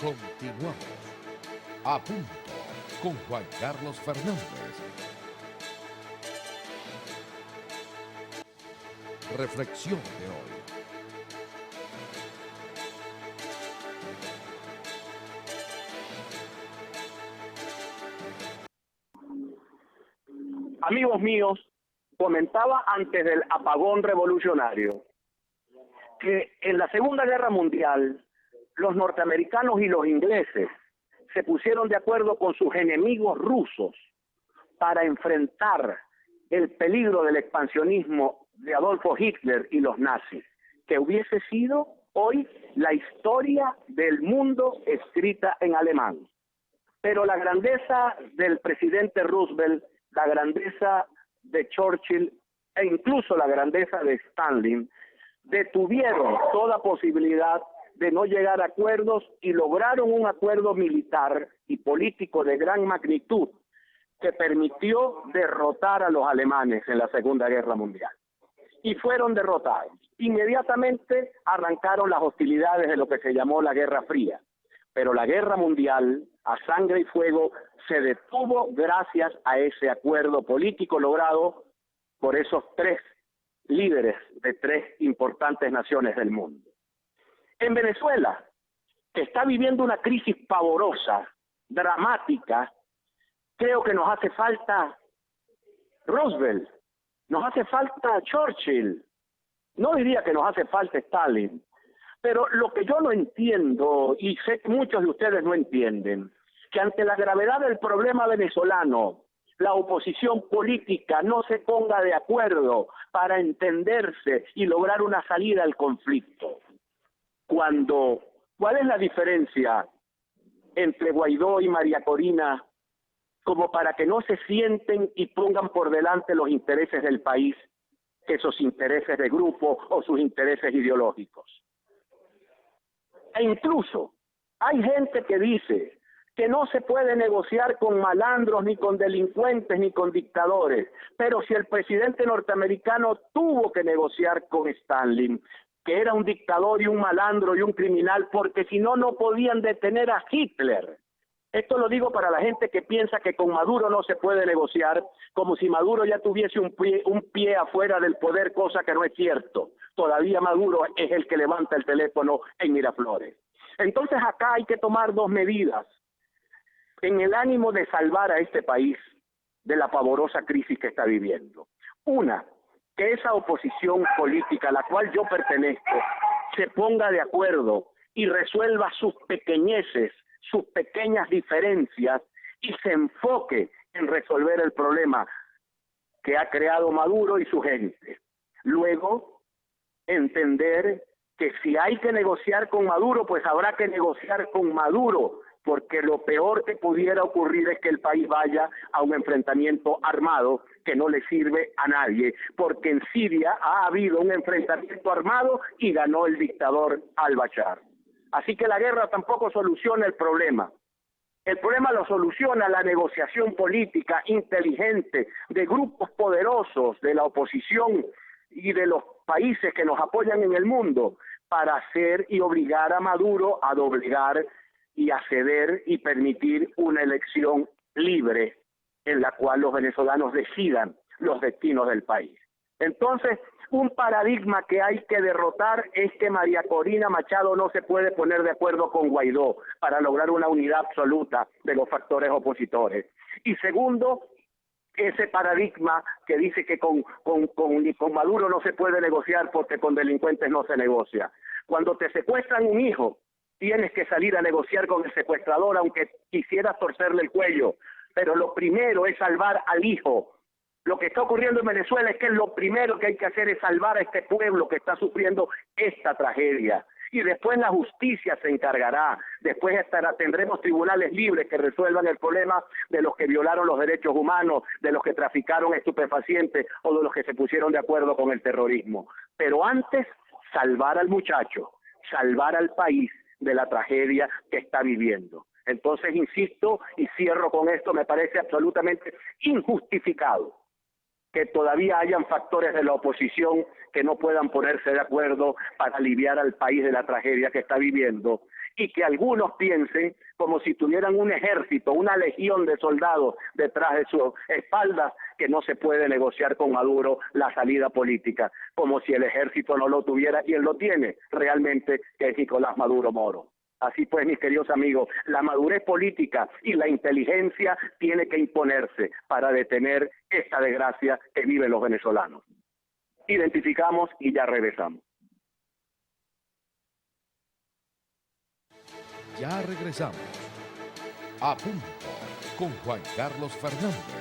Continuamos. A punto con Juan Carlos Fernández. Reflexión de hoy. Amigos míos, comentaba antes del apagón revolucionario que en la Segunda Guerra Mundial los norteamericanos y los ingleses se pusieron de acuerdo con sus enemigos rusos para enfrentar el peligro del expansionismo de Adolfo Hitler y los nazis, que hubiese sido hoy la historia del mundo escrita en alemán. Pero la grandeza del presidente Roosevelt, la grandeza de Churchill e incluso la grandeza de Stalin detuvieron toda posibilidad de no llegar a acuerdos y lograron un acuerdo militar y político de gran magnitud que permitió derrotar a los alemanes en la Segunda Guerra Mundial. Y fueron derrotados. Inmediatamente arrancaron las hostilidades de lo que se llamó la Guerra Fría. Pero la Guerra Mundial, a sangre y fuego, se detuvo gracias a ese acuerdo político logrado por esos tres líderes de tres importantes naciones del mundo. En Venezuela, que está viviendo una crisis pavorosa, dramática, creo que nos hace falta Roosevelt, nos hace falta Churchill, no diría que nos hace falta Stalin, pero lo que yo no entiendo, y sé que muchos de ustedes no entienden, que ante la gravedad del problema venezolano, la oposición política no se ponga de acuerdo para entenderse y lograr una salida al conflicto. ¿Cuál es la diferencia entre Guaidó y María Corina como para que no se sienten y pongan por delante los intereses del país que esos intereses de grupo o sus intereses ideológicos? E incluso hay gente que dice que no se puede negociar con malandros, ni con delincuentes, ni con dictadores. Pero si el presidente norteamericano tuvo que negociar con Stalin, que era un dictador y un malandro y un criminal, porque si no, no podían detener a Hitler. Esto lo digo para la gente que piensa que con Maduro no se puede negociar, como si Maduro ya tuviese un pie afuera del poder, cosa que no es cierto. Todavía Maduro es el que levanta el teléfono en Miraflores. Entonces acá hay que tomar dos medidas en el ánimo de salvar a este país de la pavorosa crisis que está viviendo. Una, que esa oposición política a la cual yo pertenezco se ponga de acuerdo y resuelva sus pequeñeces, sus pequeñas diferencias y se enfoque en resolver el problema que ha creado Maduro y su gente. Luego, entender que si hay que negociar con Maduro, pues habrá que negociar con Maduro, porque lo peor que pudiera ocurrir es que el país vaya a un enfrentamiento armado que no le sirve a nadie, porque en Siria ha habido un enfrentamiento armado y ganó el dictador al-Bashar. Así que la guerra tampoco soluciona el problema. El problema lo soluciona la negociación política inteligente de grupos poderosos de la oposición y de los países que nos apoyan en el mundo para hacer y obligar a Maduro a doblegar y a ceder y permitir una elección libre en la cual los venezolanos decidan los destinos del país. Entonces, un paradigma que hay que derrotar es que María Corina Machado no se puede poner de acuerdo con Guaidó para lograr una unidad absoluta de los factores opositores. Y segundo, ese paradigma que dice que con Maduro no se puede negociar porque con delincuentes no se negocia. Cuando te secuestran un hijo, tienes que salir a negociar con el secuestrador, aunque quisieras torcerle el cuello. Pero lo primero es salvar al hijo. Lo que está ocurriendo en Venezuela es que lo primero que hay que hacer es salvar a este pueblo que está sufriendo esta tragedia. Y después la justicia se encargará. Después tendremos tribunales libres que resuelvan el problema de los que violaron los derechos humanos, de los que traficaron estupefacientes o de los que se pusieron de acuerdo con el terrorismo. Pero antes, salvar al muchacho, salvar al país de la tragedia que está viviendo. Entonces, insisto y cierro con esto, me parece absolutamente injustificado que todavía hayan factores de la oposición que no puedan ponerse de acuerdo para aliviar al país de la tragedia que está viviendo y que algunos piensen como si tuvieran un ejército, una legión de soldados detrás de sus espaldas, que no se puede negociar con Maduro la salida política, como si el ejército no lo tuviera, y él lo tiene realmente, que es Nicolás Maduro Moro. Así pues, mis queridos amigos, la madurez política y la inteligencia tiene que imponerse para detener esta desgracia que viven los venezolanos. Identificamos y ya regresamos. Ya regresamos. A punto con Juan Carlos Fernández.